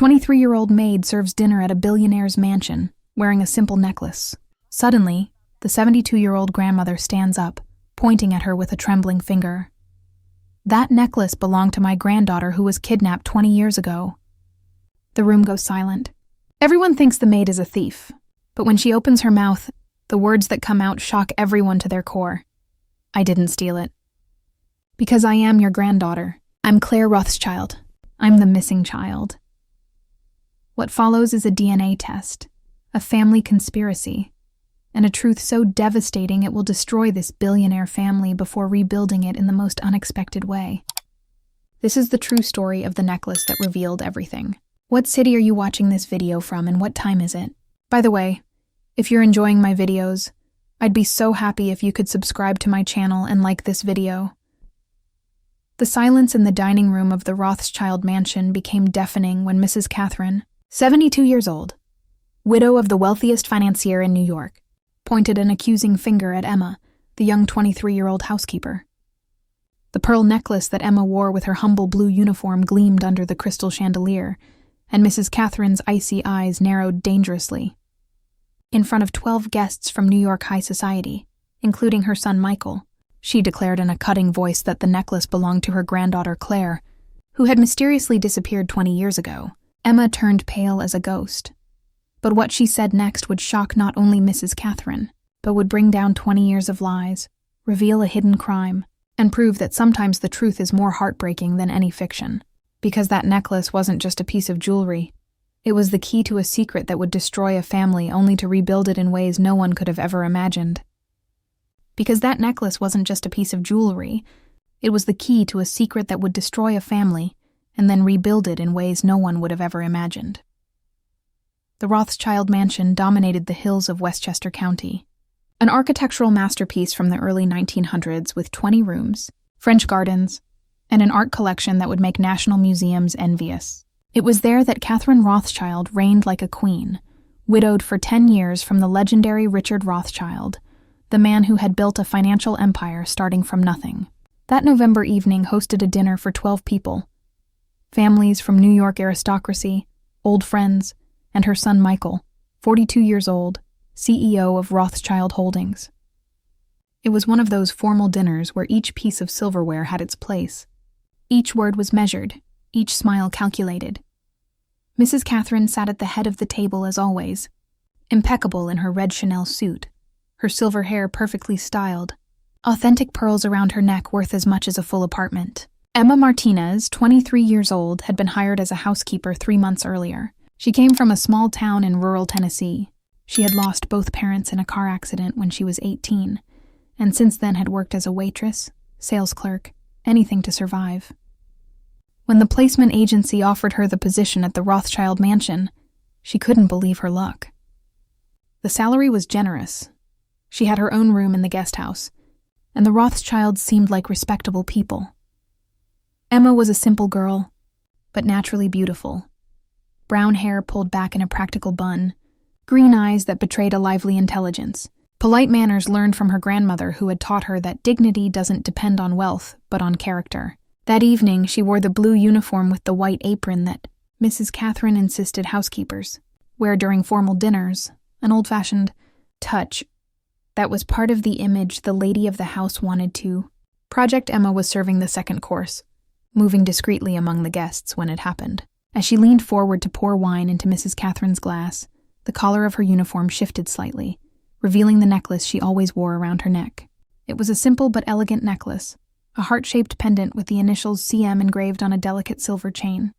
23-year-old Maid serves dinner at a billionaire's mansion, wearing a simple necklace. Suddenly, the 72-year-old grandmother stands up, pointing at her with a trembling finger. "That necklace belonged to my granddaughter who was kidnapped 20 years ago." The room goes silent. Everyone thinks the maid is a thief, but when she opens her mouth, the words that come out shock everyone to their core. "I didn't steal it. Because I am your granddaughter. I'm Claire Rothschild. I'm the missing child." What follows is a DNA test, a family conspiracy, and a truth so devastating it will destroy this billionaire family before rebuilding it in the most unexpected way. This is the true story of the necklace that revealed everything. What city are you watching this video from, and what time is it? By the way, if you're enjoying my videos, I'd be so happy if you could subscribe to my channel and like this video. The silence in the dining room of the Rothschild mansion became deafening when Mrs. Catherine, 72 years old, widow of the wealthiest financier in New York, pointed an accusing finger at Emma, the young 23-year-old housekeeper. The pearl necklace that Emma wore with her humble blue uniform gleamed under the crystal chandelier, and Mrs. Catherine's icy eyes narrowed dangerously. In front of 12 guests from New York high society, including her son Michael, she declared in a cutting voice that the necklace belonged to her granddaughter Claire, who had mysteriously disappeared 20 years ago. Emma turned pale as a ghost. But what she said next would shock not only Mrs. Catherine, but would bring down 20 years of lies, reveal a hidden crime, and prove that sometimes the truth is more heartbreaking than any fiction. Because that necklace wasn't just a piece of jewelry. It was the key to a secret that would destroy a family only to rebuild it in ways no one could have ever imagined. Because that necklace wasn't just a piece of jewelry, it was the key to a secret that would destroy a family and then rebuild it in ways no one would have ever imagined. The Rothschild mansion dominated the hills of Westchester County, an architectural masterpiece from the early 1900s with 20 rooms, French gardens, and an art collection that would make national museums envious. It was there that Catherine Rothschild reigned like a queen, widowed for 10 years from the legendary Richard Rothschild, the man who had built a financial empire starting from nothing. That November evening hosted a dinner for 12 people, families from New York aristocracy, old friends, and her son Michael, 42 years old, CEO of Rothschild Holdings. It was one of those formal dinners where each piece of silverware had its place. Each word was measured, each smile calculated. Mrs. Catherine sat at the head of the table as always, impeccable in her red Chanel suit, her silver hair perfectly styled, authentic pearls around her neck worth as much as a full apartment. Emma Martinez, 23 years old, had been hired as a housekeeper 3 months earlier. She came from a small town in rural Tennessee. She had lost both parents in a car accident when she was 18, and since then had worked as a waitress, sales clerk, anything to survive. When the placement agency offered her the position at the Rothschild mansion, she couldn't believe her luck. The salary was generous. She had her own room in the guest house, and the Rothschilds seemed like respectable people. Emma was a simple girl, but naturally beautiful. Brown hair pulled back in a practical bun, green eyes that betrayed a lively intelligence, polite manners learned from her grandmother who had taught her that dignity doesn't depend on wealth, but on character. That evening, she wore the blue uniform with the white apron that Mrs. Catherine insisted housekeepers wear during formal dinners, an old-fashioned touch that was part of the image the lady of the house wanted to. Project Emma was serving the second course, moving discreetly among the guests when it happened. As she leaned forward to pour wine into Mrs. Catherine's glass, the collar of her uniform shifted slightly, revealing the necklace she always wore around her neck. It was a simple but elegant necklace, a heart-shaped pendant with the initials CM engraved on a delicate silver chain.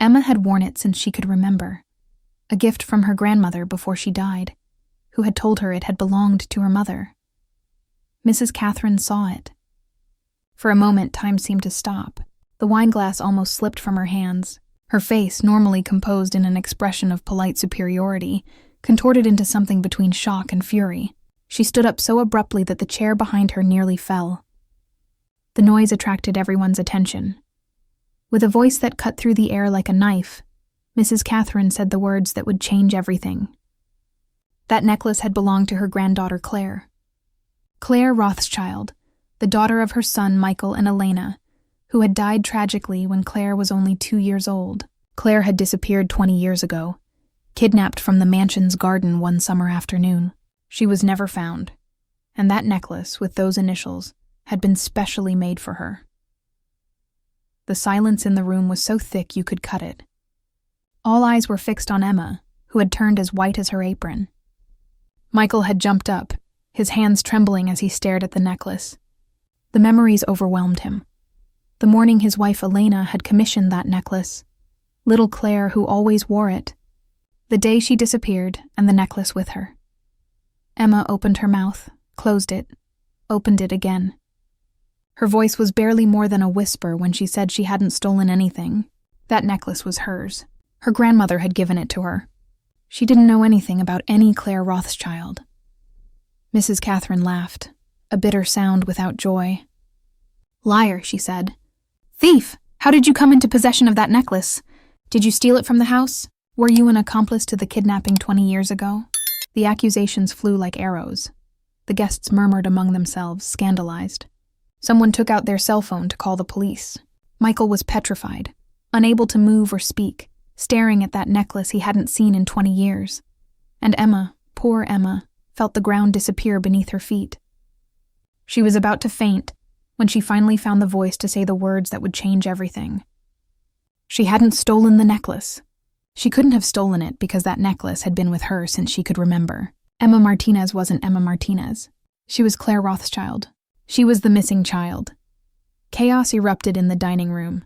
Emma had worn it since she could remember, a gift from her grandmother before she died, who had told her it had belonged to her mother. Mrs. Catherine saw it. For a moment, time seemed to stop. The wineglass almost slipped from her hands. Her face, normally composed in an expression of polite superiority, contorted into something between shock and fury. She stood up so abruptly that the chair behind her nearly fell. The noise attracted everyone's attention. With a voice that cut through the air like a knife, Mrs. Catherine said the words that would change everything. That necklace had belonged to her granddaughter Claire. Claire Rothschild, the daughter of her son Michael and Elena, who had died tragically when Claire was only 2 years old. Claire had disappeared 20 years ago, kidnapped from the mansion's garden one summer afternoon. She was never found, and that necklace with those initials had been specially made for her. The silence in the room was so thick you could cut it. All eyes were fixed on Emma, who had turned as white as her apron. Michael had jumped up, his hands trembling as he stared at the necklace. The memories overwhelmed him. The morning his wife Elena had commissioned that necklace, little Claire who always wore it, the day she disappeared and the necklace with her. Emma opened her mouth, closed it, opened it again. Her voice was barely more than a whisper when she said she hadn't stolen anything. That necklace was hers. Her grandmother had given it to her. She didn't know anything about any Claire Rothschild. Mrs. Catherine laughed, a bitter sound without joy. "Liar," she said. "Thief! How did you come into possession of that necklace? Did you steal it from the house? Were you an accomplice to the kidnapping 20 years ago?" The accusations flew like arrows. The guests murmured among themselves, scandalized. Someone took out their cell phone to call the police. Michael was petrified, unable to move or speak, staring at that necklace he hadn't seen in 20 years. And Emma, poor Emma, felt the ground disappear beneath her feet. She was about to faint when she finally found the voice to say the words that would change everything. She hadn't stolen the necklace. She couldn't have stolen it because that necklace had been with her since she could remember. Emma Martinez wasn't Emma Martinez. She was Claire Rothschild. She was the missing child. Chaos erupted in the dining room.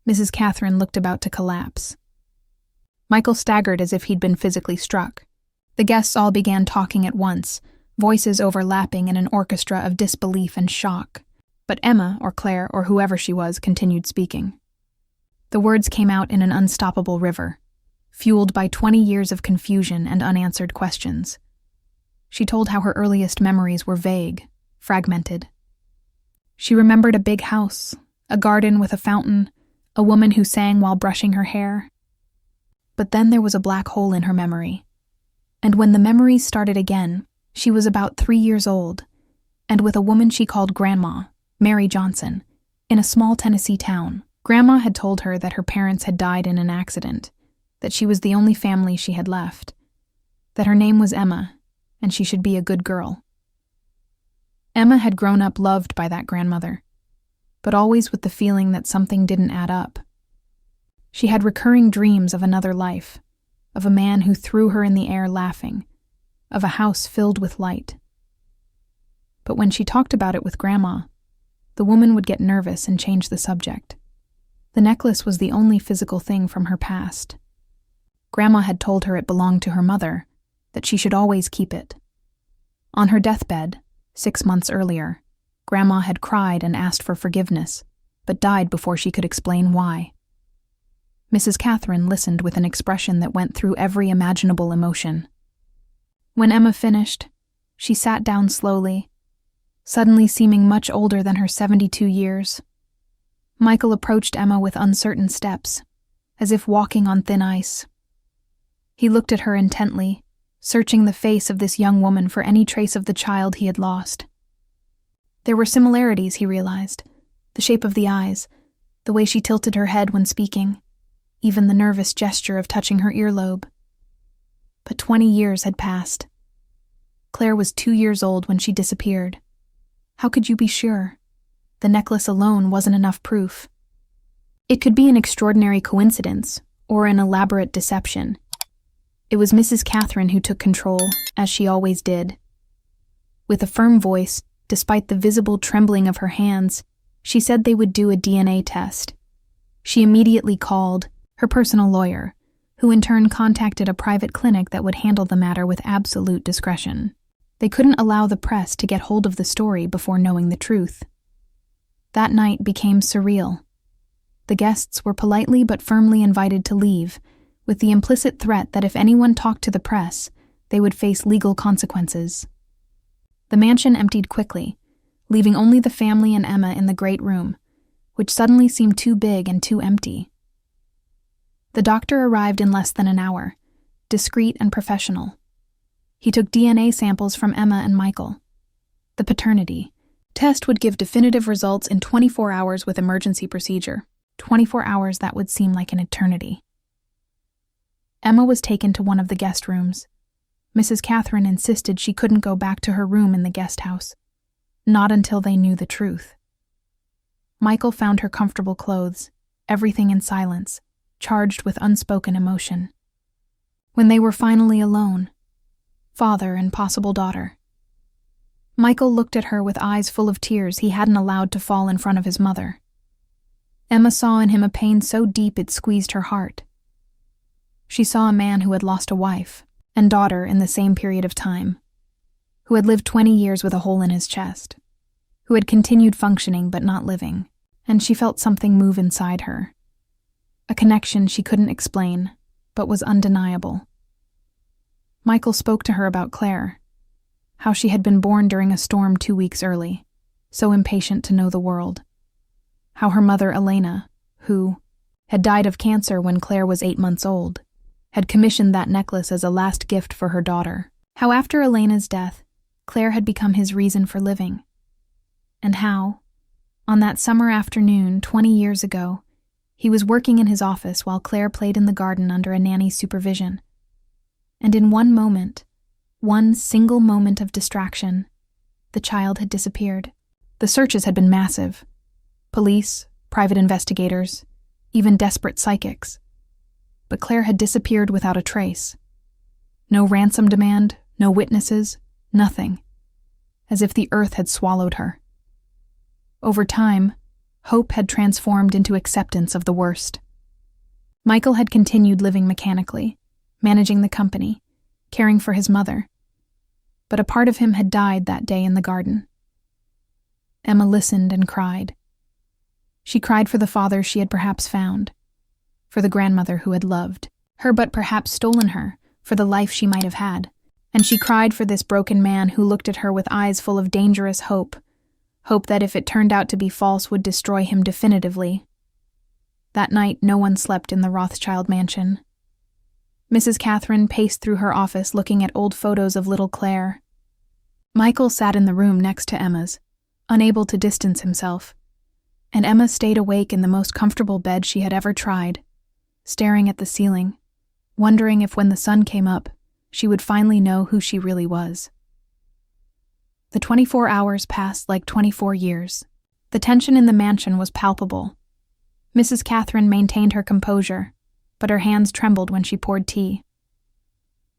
Mrs. Catherine looked about to collapse. Michael staggered as if he'd been physically struck. The guests all began talking at once, voices overlapping in an orchestra of disbelief and shock. But Emma, or Claire, or whoever she was, continued speaking. The words came out in an unstoppable river, fueled by 20 years of confusion and unanswered questions. She told how her earliest memories were vague, fragmented. She remembered a big house, a garden with a fountain, a woman who sang while brushing her hair. But then there was a black hole in her memory. And when the memories started again, she was about 3 years old, and with a woman she called Grandma, Mary Johnson, in a small Tennessee town. Grandma had told her that her parents had died in an accident, that she was the only family she had left, that her name was Emma, and she should be a good girl. Emma had grown up loved by that grandmother, but always with the feeling that something didn't add up. She had recurring dreams of another life, of a man who threw her in the air laughing, of a house filled with light. But when she talked about it with Grandma, the woman would get nervous and change the subject. The necklace was the only physical thing from her past. Grandma had told her it belonged to her mother, that she should always keep it. On her deathbed, 6 months earlier, Grandma had cried and asked for forgiveness, but died before she could explain why. Mrs. Catherine listened with an expression that went through every imaginable emotion. When Emma finished, she sat down slowly, suddenly seeming much older than her 72 years. Michael approached Emma with uncertain steps, as if walking on thin ice. He looked at her intently, searching the face of this young woman for any trace of the child he had lost. There were similarities, he realized, the shape of the eyes, the way she tilted her head when speaking, even the nervous gesture of touching her earlobe. But 20 years had passed. Claire was 2 years old when she disappeared. How could you be sure? The necklace alone wasn't enough proof. It could be an extraordinary coincidence or an elaborate deception. It was Mrs. Catherine who took control, as she always did. With a firm voice, despite the visible trembling of her hands, she said they would do a DNA test. She immediately called her personal lawyer, who in turn contacted a private clinic that would handle the matter with absolute discretion. They couldn't allow the press to get hold of the story before knowing the truth. That night became surreal. The guests were politely but firmly invited to leave, with the implicit threat that if anyone talked to the press, they would face legal consequences. The mansion emptied quickly, leaving only the family and Emma in the great room, which suddenly seemed too big and too empty. The doctor arrived in less than an hour, discreet and professional. He took DNA samples from Emma and Michael. The paternity test would give definitive results in 24 hours with emergency procedure. 24 hours that would seem like an eternity. Emma was taken to one of the guest rooms. Mrs. Catherine insisted she couldn't go back to her room in the guest house. Not until they knew the truth. Michael found her comfortable clothes, everything in silence, charged with unspoken emotion. When they were finally alone, father and possible daughter, Michael looked at her with eyes full of tears he hadn't allowed to fall in front of his mother. Emma saw in him a pain so deep it squeezed her heart. She saw a man who had lost a wife and daughter in the same period of time, who had lived 20 years with a hole in his chest, who had continued functioning but not living, and she felt something move inside her. A connection she couldn't explain, but was undeniable. Michael spoke to her about Claire, how she had been born during a storm 2 weeks early, so impatient to know the world. How her mother, Elena, who had died of cancer when Claire was 8 months old, had commissioned that necklace as a last gift for her daughter. How after Elena's death, Claire had become his reason for living. And how, on that summer afternoon 20 years ago, he was working in his office while Claire played in the garden under a nanny's supervision. And in one moment, one single moment of distraction, the child had disappeared. The searches had been massive. Police, private investigators, even desperate psychics. But Claire had disappeared without a trace. No ransom demand, no witnesses, nothing. As if the earth had swallowed her. Over time, hope had transformed into acceptance of the worst. Michael had continued living mechanically, managing the company, caring for his mother. But a part of him had died that day in the garden. Emma listened and cried. She cried for the father she had perhaps found, for the grandmother who had loved her but perhaps stolen her, for the life she might have had. And she cried for this broken man who looked at her with eyes full of dangerous hope that if it turned out to be false would destroy him definitively. That night no one slept in the Rothschild mansion. Mrs. Catherine paced through her office looking at old photos of little Claire. Michael sat in the room next to Emma's, unable to distance himself, and Emma stayed awake in the most comfortable bed she had ever tried, staring at the ceiling, wondering if when the sun came up, she would finally know who she really was. The 24 hours passed like 24 years. The tension in the mansion was palpable. Mrs. Catherine maintained her composure, but her hands trembled when she poured tea.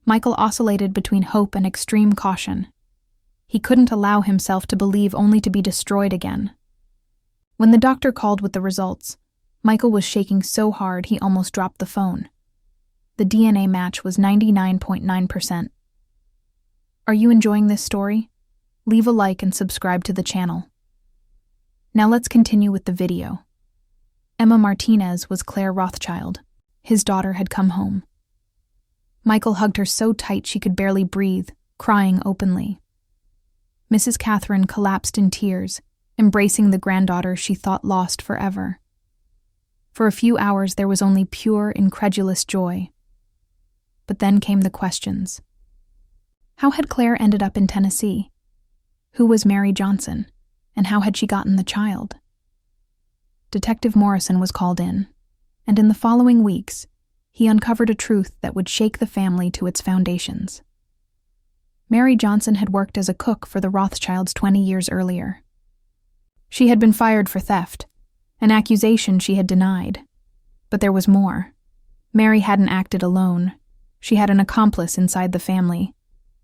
Michael oscillated between hope and extreme caution. He couldn't allow himself to believe only to be destroyed again. When the doctor called with the results, Michael was shaking so hard he almost dropped the phone. The DNA match was 99.9%. Are you enjoying this story? Leave a like and subscribe to the channel. Now let's continue with the video. Emma Martinez was Claire Rothschild. His daughter had come home. Michael hugged her so tight she could barely breathe, crying openly. Mrs. Catherine collapsed in tears, embracing the granddaughter she thought lost forever. For a few hours there was only pure, incredulous joy. But then came the questions. How had Claire ended up in Tennessee? Who was Mary Johnson, and how had she gotten the child? Detective Morrison was called in, and in the following weeks, he uncovered a truth that would shake the family to its foundations. Mary Johnson had worked as a cook for the Rothschilds 20 years earlier. She had been fired for theft, an accusation she had denied. But there was more. Mary hadn't acted alone. She had an accomplice inside the family,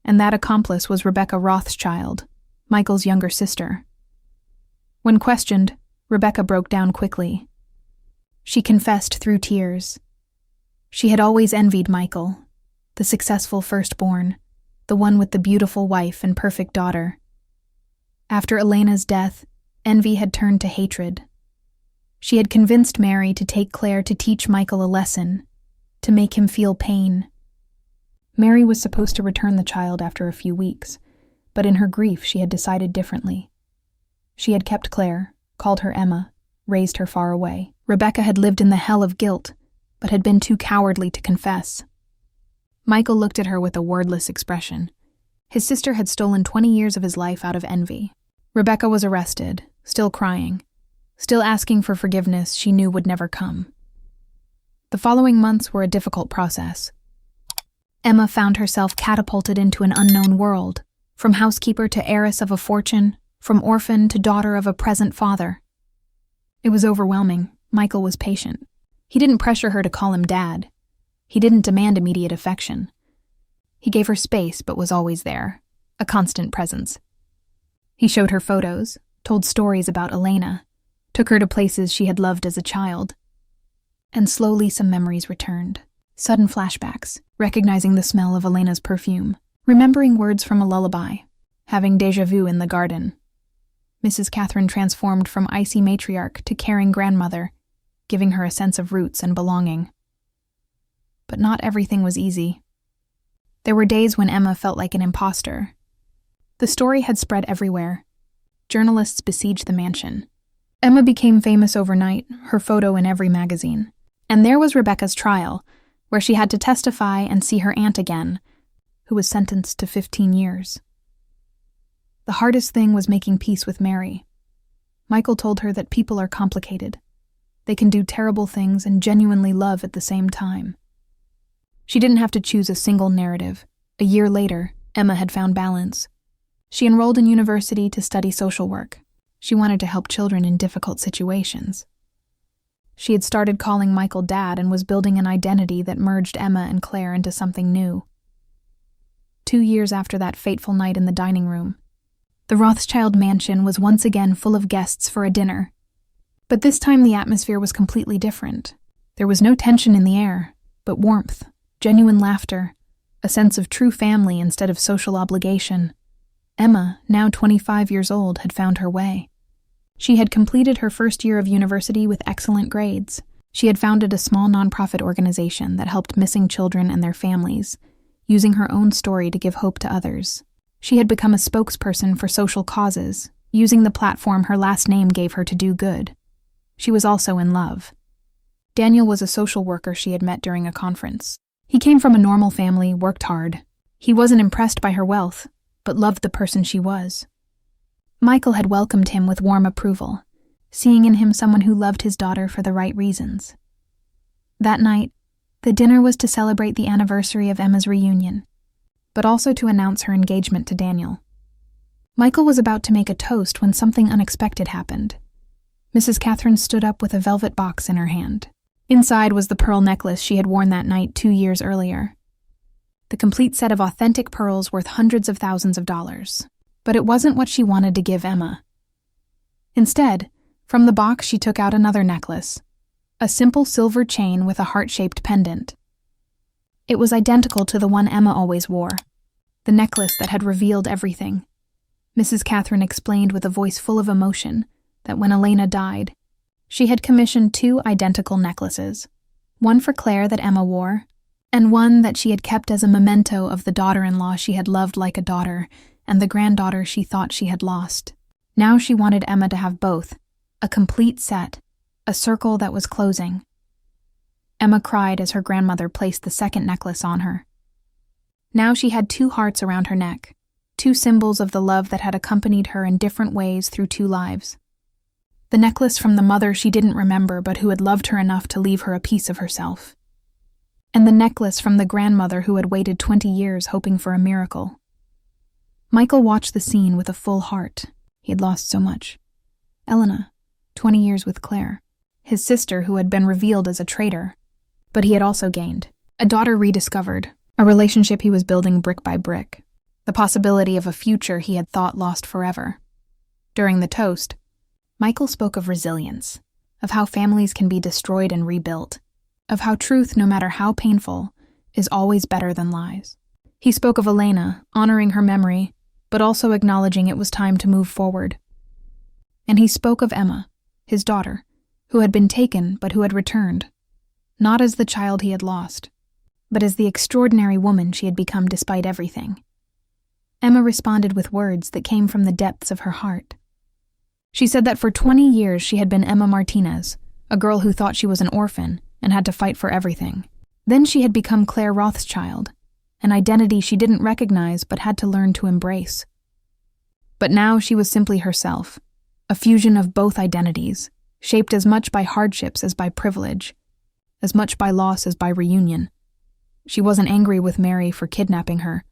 and that accomplice was Rebecca Rothschild, Michael's younger sister. When questioned, Rebecca broke down quickly. She confessed through tears. She had always envied Michael, the successful firstborn, the one with the beautiful wife and perfect daughter. After Elena's death, envy had turned to hatred. She had convinced Mary to take Claire to teach Michael a lesson, to make him feel pain. Mary was supposed to return the child after a few weeks, but in her grief she had decided differently. She had kept Claire, called her Emma, raised her far away. Rebecca had lived in the hell of guilt, but had been too cowardly to confess. Michael looked at her with a wordless expression. His sister had stolen 20 years of his life out of envy. Rebecca was arrested, still crying, still asking for forgiveness she knew would never come. The following months were a difficult process, Emma found herself catapulted into an unknown world, from housekeeper to heiress of a fortune, from orphan to daughter of a present father. It was overwhelming. Michael was patient. He didn't pressure her to call him dad. He didn't demand immediate affection. He gave her space but was always there, a constant presence. He showed her photos, told stories about Elena, took her to places she had loved as a child. And slowly some memories returned. Sudden flashbacks, recognizing the smell of Elena's perfume, remembering words from a lullaby, having déjà vu in the garden. Mrs. Catherine transformed from icy matriarch to caring grandmother, giving her a sense of roots and belonging. But not everything was easy. There were days when Emma felt like an imposter. The story had spread everywhere. Journalists besieged the mansion. Emma became famous overnight, her photo in every magazine. And there was Rebecca's trial, where she had to testify and see her aunt again, who was sentenced to 15 years. The hardest thing was making peace with Mary. Michael told her that people are complicated. They can do terrible things and genuinely love at the same time. She didn't have to choose a single narrative. A year later, Emma had found balance. She enrolled in university to study social work. She wanted to help children in difficult situations. She had started calling Michael Dad and was building an identity that merged Emma and Claire into something new. 2 years after that fateful night in the dining room, the Rothschild mansion was once again full of guests for a dinner. But this time the atmosphere was completely different. There was no tension in the air, but warmth, genuine laughter, a sense of true family instead of social obligation. Emma, now 25 years old, had found her way. She had completed her first year of university with excellent grades. She had founded a small nonprofit organization that helped missing children and their families, using her own story to give hope to others. She had become a spokesperson for social causes, using the platform her last name gave her to do good. She was also in love. Daniel was a social worker she had met during a conference. He came from a normal family, worked hard. He wasn't impressed by her wealth, but loved the person she was. Michael had welcomed him with warm approval, seeing in him someone who loved his daughter for the right reasons. That night, the dinner was to celebrate the anniversary of Emma's reunion, but also to announce her engagement to Daniel. Michael was about to make a toast when something unexpected happened. Mrs. Catherine stood up with a velvet box in her hand. Inside was the pearl necklace she had worn that night 2 years earlier. The complete set of authentic pearls worth hundreds of thousands of dollars. But it wasn't what she wanted to give Emma. Instead, from the box she took out another necklace, a simple silver chain with a heart-shaped pendant. It was identical to the one Emma always wore, the necklace that had revealed everything. Mrs. Catherine explained with a voice full of emotion that when Elena died, she had commissioned 2 identical necklaces, one for Claire that Emma wore, and one that she had kept as a memento of the daughter-in-law she had loved like a daughter and the granddaughter she thought she had lost. Now she wanted Emma to have both, a complete set, a circle that was closing. Emma cried as her grandmother placed the second necklace on her. Now she had 2 hearts around her neck, 2 symbols of the love that had accompanied her in different ways through 2 lives. The necklace from the mother she didn't remember but who had loved her enough to leave her a piece of herself. And the necklace from the grandmother who had waited 20 years hoping for a miracle. Michael watched the scene with a full heart. He had lost so much. Elena, 20 years with Claire, his sister who had been revealed as a traitor. But he had also gained a daughter rediscovered, a relationship he was building brick by brick, the possibility of a future he had thought lost forever. During the toast, Michael spoke of resilience, of how families can be destroyed and rebuilt, of how truth, no matter how painful, is always better than lies. He spoke of Elena, honoring her memory, but also acknowledging it was time to move forward. And he spoke of Emma, his daughter, who had been taken but who had returned, not as the child he had lost, but as the extraordinary woman she had become despite everything. Emma responded with words that came from the depths of her heart. She said that for 20 years she had been Emma Martinez, a girl who thought she was an orphan and had to fight for everything. Then she had become Claire Rothschild, an identity she didn't recognize but had to learn to embrace. But now she was simply herself, a fusion of both identities, shaped as much by hardships as by privilege, as much by loss as by reunion. She wasn't angry with Mary for kidnapping her.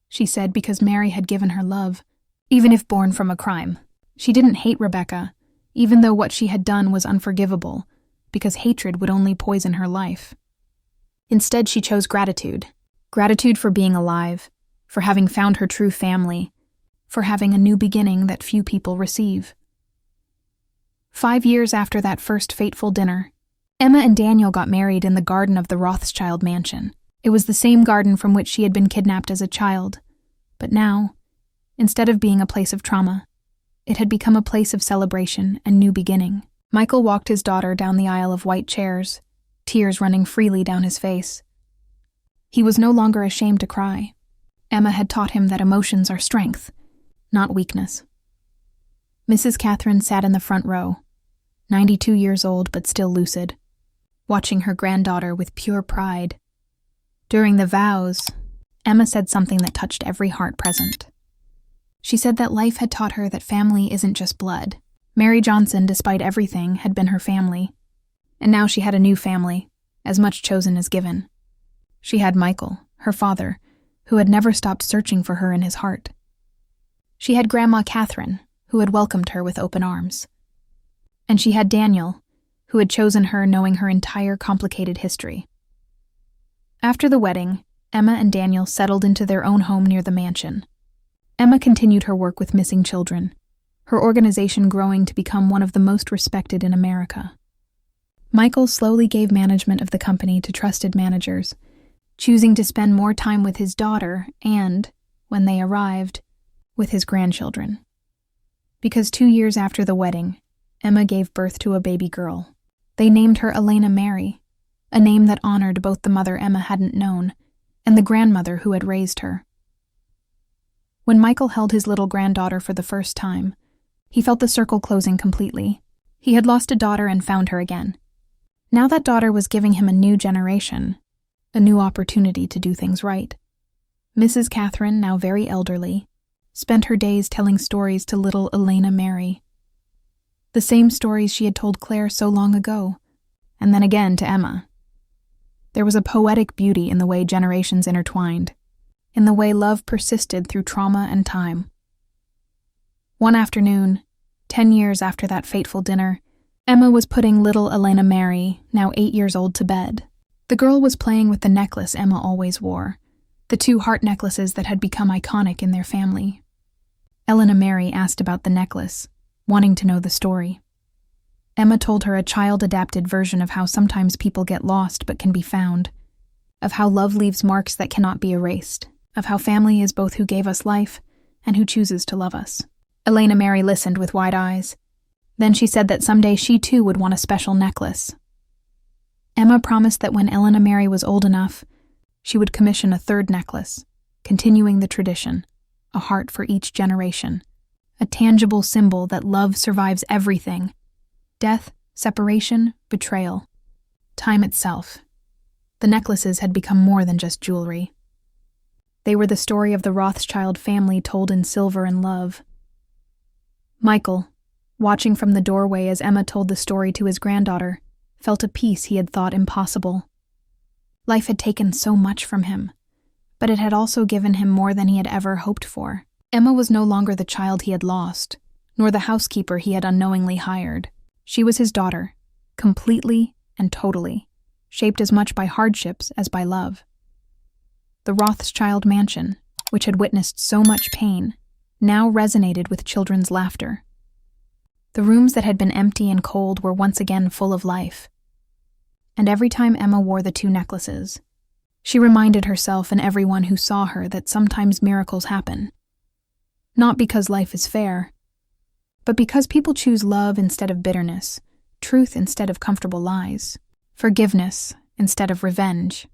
She said because Mary had given her love, even if born from a crime. She didn't hate Rebecca, even though what she had done was unforgivable, because hatred would only poison her life. Instead, she chose gratitude. Gratitude for being alive, for having found her true family, for having a new beginning that few people receive. 5 years after that first fateful dinner, Emma and Daniel got married in the garden of the Rothschild mansion. It was the same garden from which she had been kidnapped as a child, but now, instead of being a place of trauma, it had become a place of celebration and new beginning. Michael walked his daughter down the aisle of white chairs, tears running freely down his face. He was no longer ashamed to cry. Emma had taught him that emotions are strength, not weakness. Mrs. Catherine sat in the front row, 92 years old but still lucid, watching her granddaughter with pure pride. During the vows, Emma said something that touched every heart present. She said that life had taught her that family isn't just blood. Mary Johnson, despite everything, had been her family, and now she had a new family, as much chosen as given. She had Michael, her father, who had never stopped searching for her in his heart. She had Grandma Catherine, who had welcomed her with open arms. And she had Daniel, who had chosen her knowing her entire complicated history. After the wedding, Emma and Daniel settled into their own home near the mansion. Emma continued her work with missing children, her organization growing to become one of the most respected in America. Michael slowly gave management of the company to trusted managers, choosing to spend more time with his daughter and, when they arrived, with his grandchildren. Because 2 years after the wedding, Emma gave birth to a baby girl. They named her Elena Mary, a name that honored both the mother Emma hadn't known and the grandmother who had raised her. When Michael held his little granddaughter for the first time, he felt the circle closing completely. He had lost a daughter and found her again. Now that daughter was giving him a new generation, a new opportunity to do things right. Mrs. Catherine, now very elderly, spent her days telling stories to little Elena Mary. The same stories she had told Claire so long ago, and then again to Emma. There was a poetic beauty in the way generations intertwined, in the way love persisted through trauma and time. One afternoon, 10 years after that fateful dinner, Emma was putting little Elena Mary, now 8 years old, to bed. The girl was playing with the necklace Emma always wore, the 2 heart necklaces that had become iconic in their family. Elena Mary asked about the necklace, wanting to know the story. Emma told her a child-adapted version of how sometimes people get lost but can be found, of how love leaves marks that cannot be erased, of how family is both who gave us life and who chooses to love us. Elena Mary listened with wide eyes. Then she said that someday she too would want a special necklace. Emma promised that when Elena Mary was old enough, she would commission a 3rd necklace, continuing the tradition, a heart for each generation, a tangible symbol that love survives everything: death, separation, betrayal, time itself. The necklaces had become more than just jewelry. They were the story of the Rothschild family told in silver and love. Michael, watching from the doorway as Emma told the story to his granddaughter, felt a peace he had thought impossible. Life had taken so much from him, but it had also given him more than he had ever hoped for. Emma was no longer the child he had lost, nor the housekeeper he had unknowingly hired. She was his daughter, completely and totally, shaped as much by hardships as by love. The Rothschild mansion, which had witnessed so much pain, now resonated with children's laughter. The rooms that had been empty and cold were once again full of life. And every time Emma wore the 2 necklaces, she reminded herself and everyone who saw her that sometimes miracles happen. Not because life is fair, but because people choose love instead of bitterness, truth instead of comfortable lies, forgiveness instead of revenge.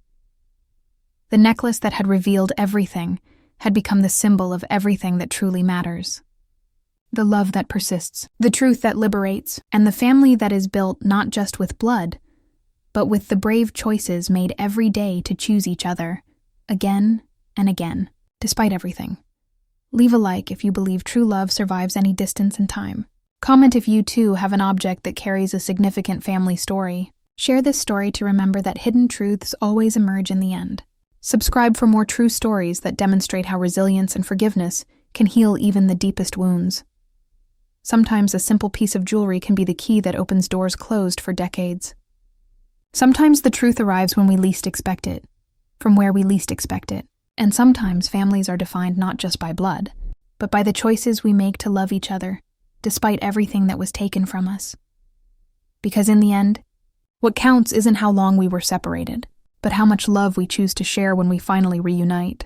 The necklace that had revealed everything had become the symbol of everything that truly matters. The love that persists, the truth that liberates, and the family that is built not just with blood, but with the brave choices made every day to choose each other, again and again, despite everything. Leave a like if you believe true love survives any distance and time. Comment if you too have an object that carries a significant family story. Share this story to remember that hidden truths always emerge in the end. Subscribe for more true stories that demonstrate how resilience and forgiveness can heal even the deepest wounds. Sometimes a simple piece of jewelry can be the key that opens doors closed for decades. Sometimes the truth arrives when we least expect it, from where we least expect it. And sometimes families are defined not just by blood, but by the choices we make to love each other, despite everything that was taken from us. Because in the end, what counts isn't how long we were separated, but how much love we choose to share when we finally reunite.